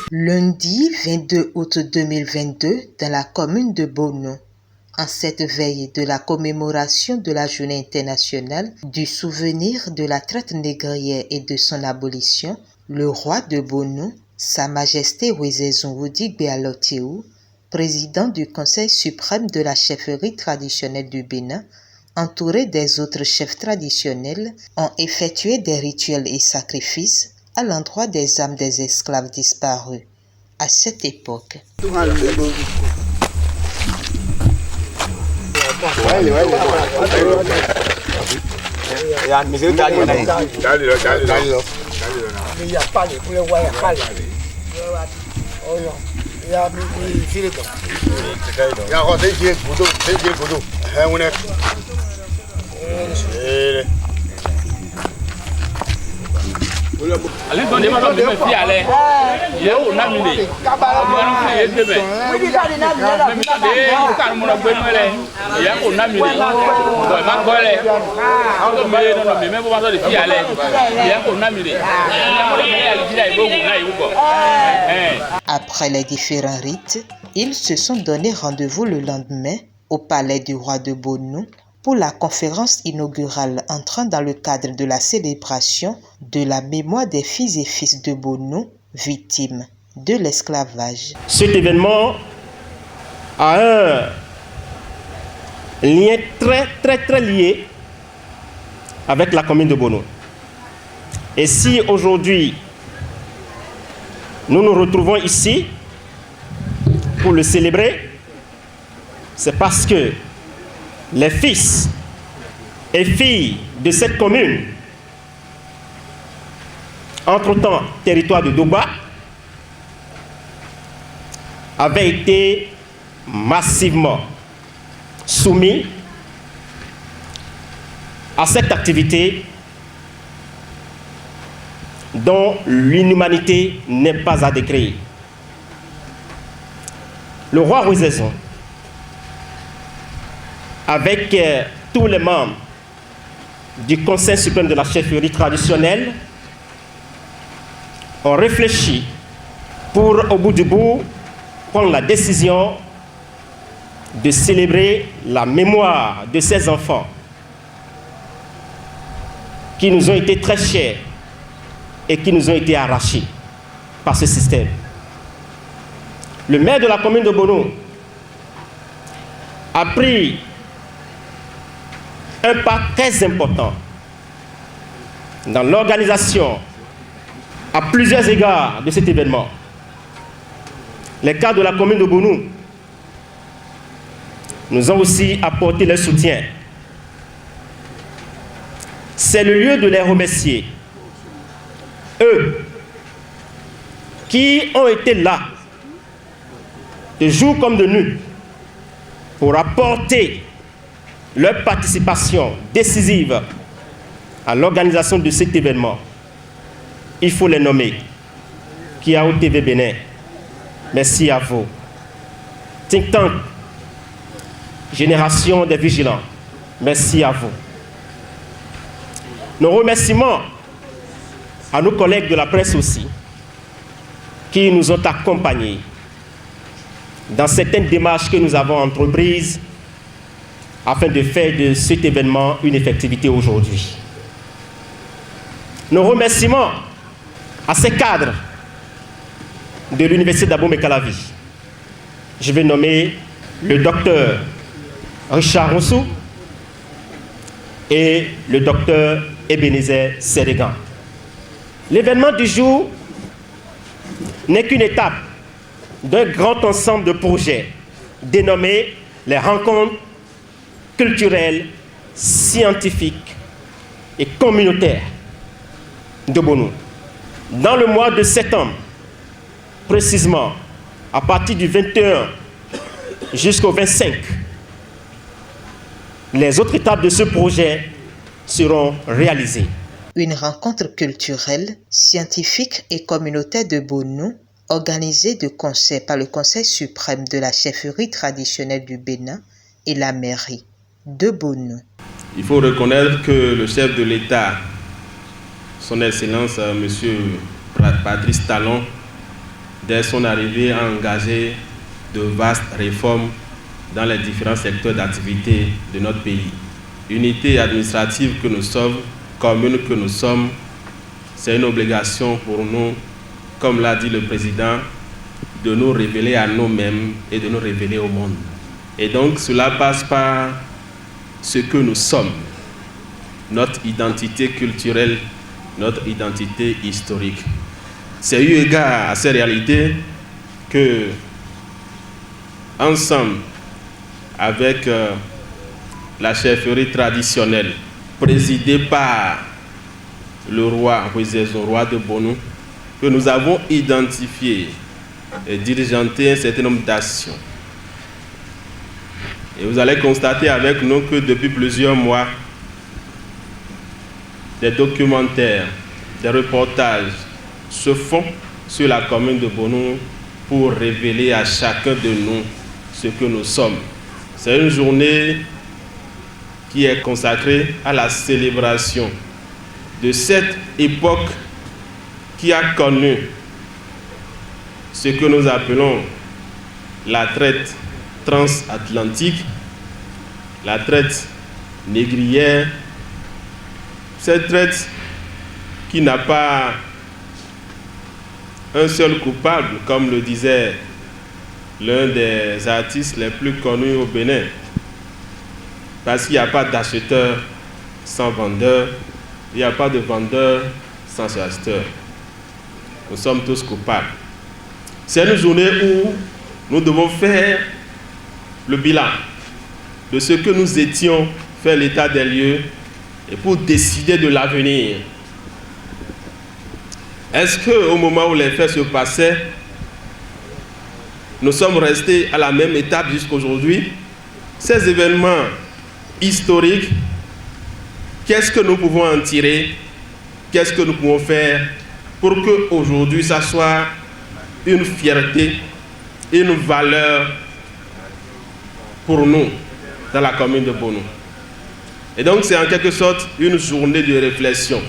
Lundi 22 août 2022, dans la commune de Bono, en cette veille de la commémoration de la Journée internationale du souvenir de la traite négrière et de son abolition, le roi de Bono, Sa Majesté Wezezunwudi Bealoteou, président du Conseil suprême de la chefferie traditionnelle du Bénin, entouré des autres chefs traditionnels, ont effectué des rituels et sacrifices à l'endroit des âmes des esclaves disparus. À cette époque, après les différents rites, ils se sont donné rendez-vous le lendemain au palais du roi de Bono pour la conférence inaugurale entrant dans le cadre de la célébration de la mémoire des filles et fils de Bono victimes de l'esclavage. Cet événement a un lien très lié avec la commune de Bono. Et si aujourd'hui nous nous retrouvons ici pour le célébrer, c'est parce que les fils et filles de cette commune, entre-temps territoire de Doba, avaient été massivement soumis à cette activité dont l'inhumanité n'est pas à décrire. Le roi Wezezon, avec tous les membres du Conseil suprême de la chefferie traditionnelle, ont réfléchi pour, au bout du bout, prendre la décision de célébrer la mémoire de ces enfants qui nous ont été très chers et qui nous ont été arrachés par ce système. Le maire de la commune de Bono a pris un pas très important dans l'organisation à plusieurs égards de cet événement. Les cadres de la commune de Bono nous ont aussi apporté leur soutien. C'est le lieu de les remercier. Eux qui ont été là, de jour comme de nuit, pour apporter leur participation décisive à l'organisation de cet événement. Il faut les nommer. Kiao TV Bénin, merci à vous. Think Tank, Génération des Vigilants, merci à vous. Nos remerciements à nos collègues de la presse aussi, qui nous ont accompagnés dans certaines démarches que nous avons entreprises afin de faire de cet événement une effectivité aujourd'hui. Nos remerciements à ces cadres de l'Université d'Abomey-Calavi. Je vais nommer le docteur Richard Roussou et le docteur Ebenezer Sérégan. L'événement du jour n'est qu'une étape d'un grand ensemble de projets dénommés les rencontres culturelles, scientifiques et communautaires de Bono. Dans le mois de septembre, précisément à partir du 21 jusqu'au 25, les autres étapes de ce projet seront réalisées. Une rencontre culturelle, scientifique et communautaire de Bono, organisée de concert par le Conseil suprême de la chefferie traditionnelle du Bénin et la mairie de Bono. Il faut reconnaître que le chef de l'État, son Excellence M. Patrice Talon, dès son arrivée, a engagé de vastes réformes dans les différents secteurs d'activité de notre pays. Unité administrative que nous sommes, commune que nous sommes, c'est une obligation pour nous, comme l'a dit le président, de nous révéler à nous-mêmes et de nous révéler au monde. Et donc cela passe par ce que nous sommes, notre identité culturelle, notre identité historique. C'est eu égard à ces réalités que, ensemble avec la chefferie traditionnelle, présidée par le roi de Bonou, que nous avons identifié et dirigenté un certain nombre d'actions. Et vous allez constater avec nous que depuis plusieurs mois, des documentaires, des reportages se font sur la commune de Bonou pour révéler à chacun de nous ce que nous sommes. C'est une journée qui est consacrée à la célébration de cette époque qui a connu ce que nous appelons la traite transatlantique, la traite négrière, cette traite qui n'a pas un seul coupable, comme le disait l'un des artistes les plus connus au Bénin, parce qu'il n'y a pas d'acheteur sans vendeur, il n'y a pas de vendeur sans acheteur. Nous sommes tous coupables. C'est une journée où nous devons faire le bilan de ce que nous étions, faire l'état des lieux et pour décider de l'avenir. Est-ce qu'au moment où les faits se passaient, nous sommes restés à la même étape jusqu'aujourd'hui? Ces événements historiques, qu'est-ce que nous pouvons en tirer? Qu'est-ce que nous pouvons faire pour qu'aujourd'hui, ça soit une fierté, une valeur pour nous dans la commune de Bonou? Et donc, c'est en quelque sorte une journée de réflexion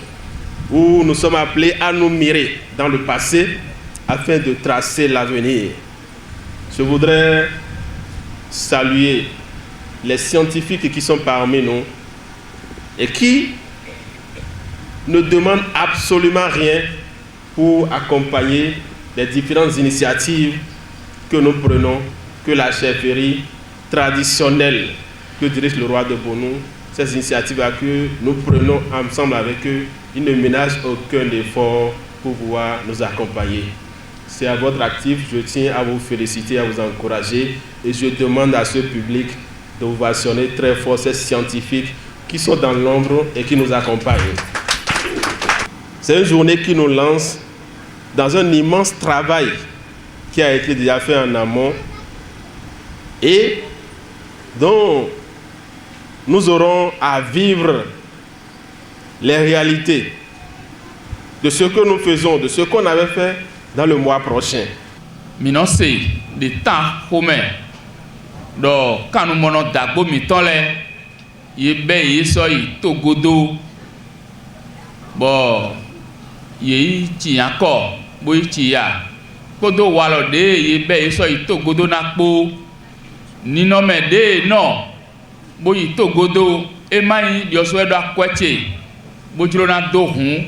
où nous sommes appelés à nous mirer dans le passé afin de tracer l'avenir. Je voudrais saluer les scientifiques qui sont parmi nous et qui ne demandent absolument rien pour accompagner les différentes initiatives que nous prenons, que la chefferie traditionnelle que dirige le roi de Bonou, ces initiatives que nous prenons ensemble avec eux, ils ne ménagent aucun effort pour pouvoir nous accompagner. C'est à votre actif, je tiens à vous féliciter, à vous encourager et je demande à ce public d'ovationner très fort ces scientifiques qui sont dans l'ombre et qui nous accompagnent. C'est une journée qui nous lance dans un immense travail qui a été déjà fait en amont et dont nous aurons à vivre les réalités de ce que nous faisons, de ce qu'on avait fait dans le mois prochain. Minose de temps home do kanu mono dagbo mitole yebe yeso yi togodo bo yi tiyanko bo yi tiya kodo walo de yebe yeso yi togodo na po nino me de no bo yi togodo e mai yoso edo akweche bo jiro na do hun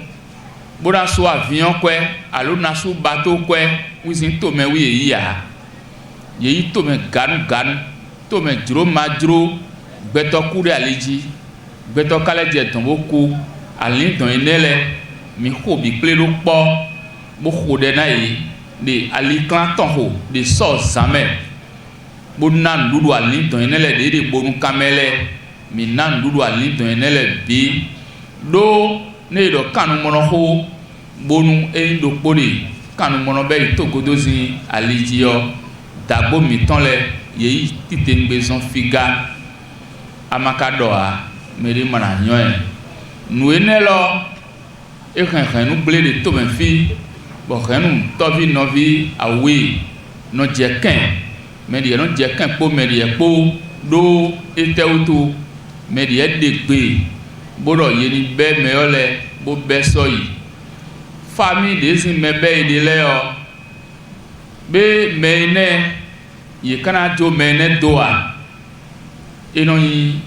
bo na so avion kwe alo na so bateau kwe wizin to me wi ya yi to me ganu to me jiro majro gbeto kure aleji gbeto kaleje ton boku alin ton enele mi ko bi ple lo po bo ko de na yi de ali clan ton ho de so zame bo nan dudu alin ton enele de bonu kamele mi nan dudu alin ton enele bi do ne do kanu mono ho bonu e do poli kanu mono be to godozi aliji yo dagbo mi ton le yeyi tite ngbeson figa amakadoa meri mana nyoe nu enelo e kan nu ble de to menfi bo kanu to vi no vi awe no je kan meri no je kan po meri e po do eteutu meri e de gbe bodo yeni be meole bo be soyi famille des mebe idele o be mene ye kana jo mene doa eno yi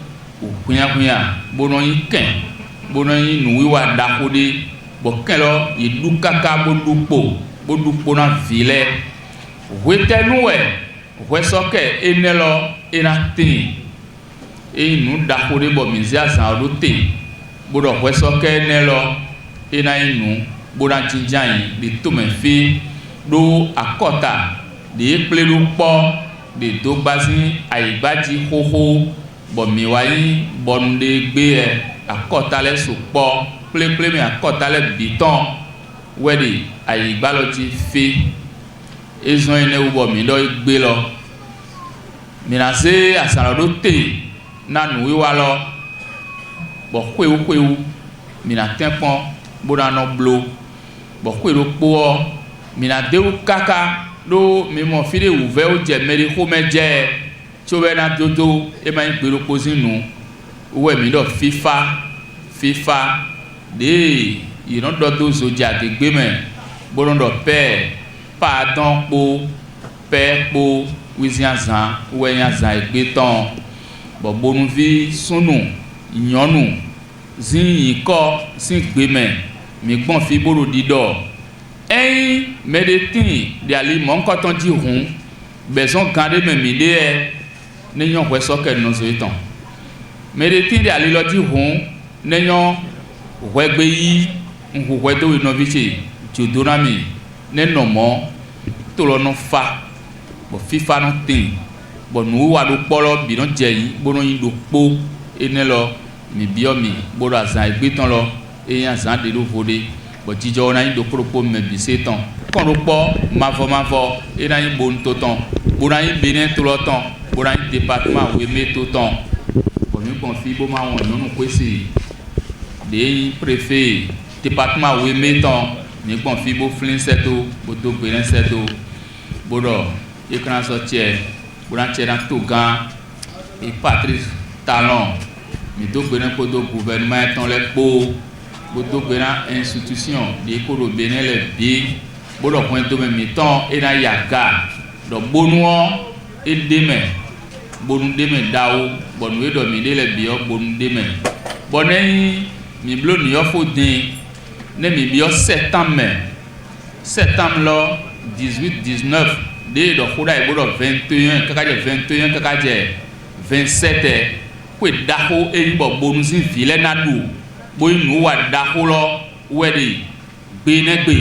okunya bono yi ken bono yi nuwiwa dakode bo kelo ye dukaka bo dukpo na vile wetenuwe wesoke enelo ena tin e nu dakode bo mizia san rote bodo wesoke enelo ena inu boda jinjan de tome fi do akota de plelu po de dogbazi aigbaji hoho bo miwayi bonde gbe akota le supo ple mi akota le biton wedi aigbalo ti fi ezon ene ubo mi do gbe lo minase asaro te na nu wiwa lo bo kwewu mina tempon boda no blo bo kwero po mina deu kaka do mi mo fi de uve o je meri ko meje tí ó bẹ́ ná dodo ẹ máa ń gbèrò kó sínú owó ẹ̀mí dọ̀ fífa dé ìrànlọ́dọ̀ sójà gbégbé mẹ́ gbọ́dọ̀ pẹ́ pàdán po pẹ́ po wíṣíàzán owó ẹ̀yàzán ẹgbẹ́ tán bọ̀bọ̀nù fi súnù ìyànnù sí ìkọ́ sí gbé mẹ́ mi gbọ́n fi bóró dídọ̀ ẹ̀yìn mẹ́dẹ̀tìn dìálì mọ́ńkọ́tàn jí hùn bẹ̀sán kan dé mẹ́mí dé ẹ̀ n'ayant ouais socket non ce temps mais de tinde ali lodi hon n'ayant ouais gbeyi nko ouais do inoviche ti donami ne nomo to lo no fa bo fifa no tin bo nu wa do polo bi no je yi bo no yin do po ene lo mi bio mi bo do azan egbe tan lo eyan azan de do vode bo jijo na yin do propo me bi se tan kon do po mavo e na yin bo nto tan bo na yin benin to lo tan pour un département où met tout temps pour nous confier bon ma on nous kwesi des préfet département où met temps nous confier bon flin seto bo do benin seto bodo écran sortir pour un tiers dans tout gan et Patrice Talon mais do benin ko do gouvernement ton les po bodo benin institution des ko do benin les bi bodo point do même temps et na yaga do bonuo et demain bonu deme dawo bonu edo mi de le bio bonu deme bonen mi blo ni ofo din ne mi bio septembre lo 18 19 de do khoda e bodo 21 kaka je 21 kaka je 27 ko daho e bo bonu sin vile na du bo inu wa daho lo wedi gbe ne gbe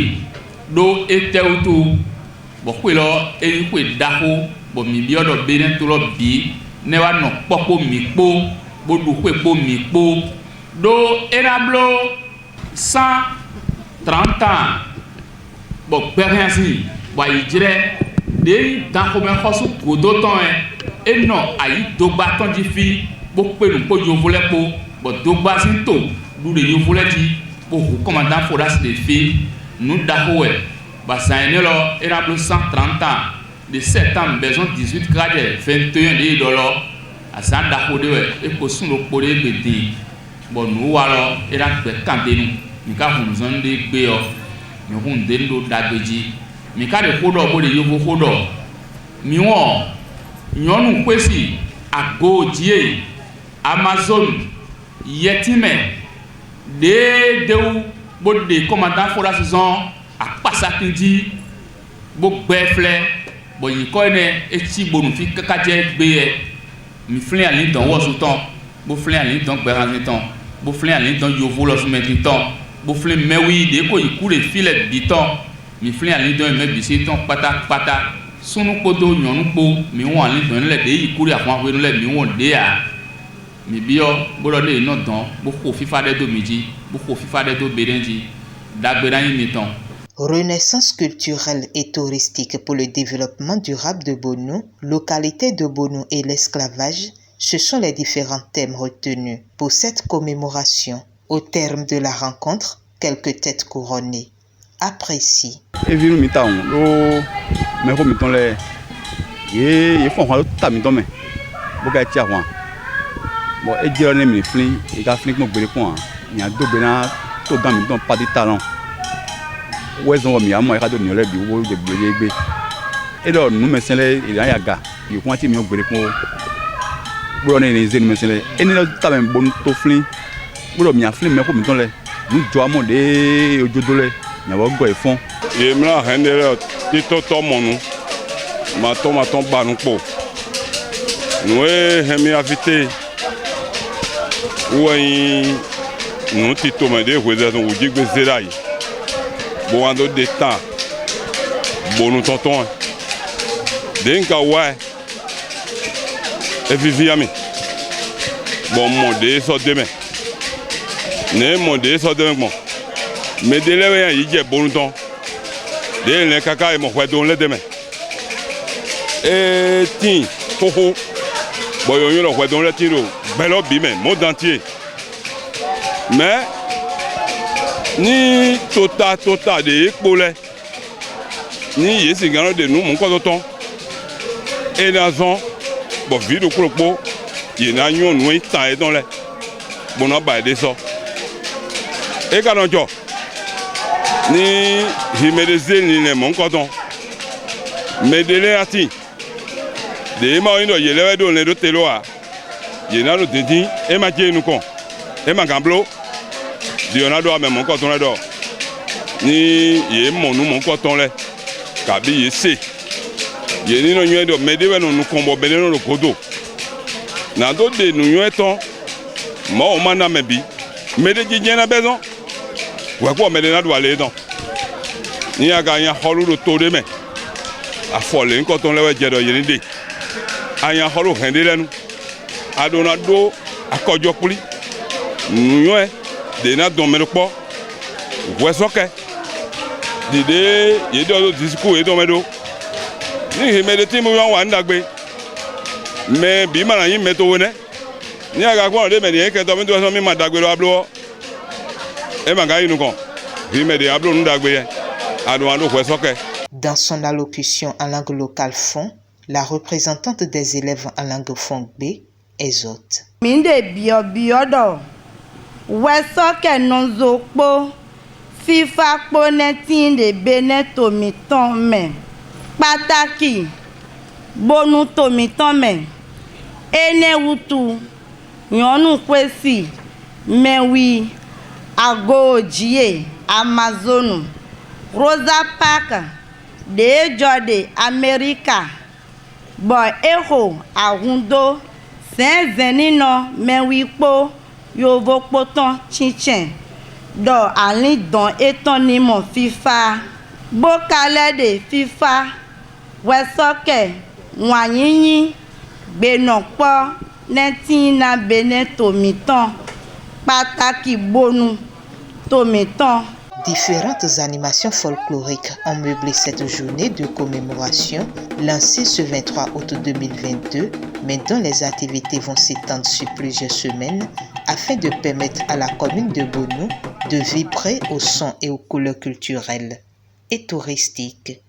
do eteutu bo ko lo e ko daho bo mi bi odo benen to lo bi ne wa no popo mi po bo du po mi po do erablo 130 ans bo perhensi wa ijire de dan ko me khosu godo ton e no ayi dogba ton di fi bo pe nu po yo vole po bo dogba sin to du de yo vole ti bo commandant foras de fi nu da ho e ba sa ne lo erablo 130 ans de septembre besoin 18 grade 21 de dollar asan da ko de e ko sun lo pore gbede bo nu wa lo era gbe kande nu mi ka hun zon de gbe o mi hun de ndo dagbeji mi ka de kodo bo de yo kodo mi won nyonu kwesi agodie Amazon yetime de deu bo de commandant fora saison apasakindi bo gbefle bo yi ko ne eti bonu fi kakaje gbe e mi flin ali don wo so ton bo flin ali don gbe ran ton bo flin ali don yo vo lo so metri ton bo flin mewi de ko yi kure file biton mi flin ali don me bi se ton pata sunu kodo nyonu po mi won ali don le de yi kure afon we le mi won de a mi bio bo lo de no don bo ko fifa de do miji bo ko fifa de do berenji dagbe ran yi mi ton. Renaissance culturelle et touristique pour le développement durable de Bonou, localité de Bonou et l'esclavage, ce sont les différents thèmes retenus pour cette commémoration. Au terme de la rencontre, quelques têtes couronnées apprécient. Où est-ce qu'on mi amo eka do nyole bi wo de gbele gbe et donc nous mettons les yaga ils continuent mieux pour bon les zènes mettons et nous t'avons bon toflin pour bien flin mais comme les nous jouons des jodolé n'y a pas quoi ils font et me la rendre tito mon maton ba nous po nous aimons inviter oui nous tito me de vous êtes au dit que c'est là bon en d'autres temps bon nous tonton denka ouais et viviami bon mon dé so demain ne mon dé so demain bon mais de là il y a bon temps de les caca et mon frère don le demain et ti ho ho bon yo le frère don le tiro belo bi mais monde entier mais ni tota de épauler ni yesi gano de nous mon quoi et dans bon vide au cropo il n'a rien nous est dans les bon on va aider ça et quand on joue ni jimédezé ni les mon coton mais de les ati de ma ino yele do le do telo a yena no tenti e ma je nous con e ma gamblo dionado a même mon coton là do ni ye mon nous mon coton là kabi yese yeni no nyo do medewe no nu kombo bele no kodo na do de nu nyo eton mo o mana mebi mede jinje na bezo wa ko mede na do ale don ni aga yan holu do to de me afole nko ton lewe jedo yeni de ayan holu hende lenu adona do akojo puli nu nyo e de na don me po we soke dide yedo do disco e do medo ni himedeti mu wa ndagbe me bi mana yin meto wone ni aga gbo de me ni ke to mi to so mi ma dagbe lo ablo e ma ga yin kon himede ablo ndagbe ye adu ando kwe soke. Dans son allocution en langue locale fon, la représentante des élèves en langue fongbe exhorte. Minde bio do we soke nozokpo fifa po netin de beneto mi ton me pàtàkì bonu tomi tome ene wutu yonu kwesi mewi agojie amazonu rosa park de jode america boy eho ahundo senzenino mewi po yovo poton chichen do alin don eton ni mo fifa bokale de fifa wesoke wanyinyi gbenopo netina bene tomitan pataki bonu tomitan. Différentes animations folkloriques ont meublé cette journée de commémoration lancée ce 23 août 2022, mais dont les activités vont s'étendre sur plusieurs semaines afin de permettre à la commune de Bono de vibrer au son et aux couleurs culturelles et touristiques.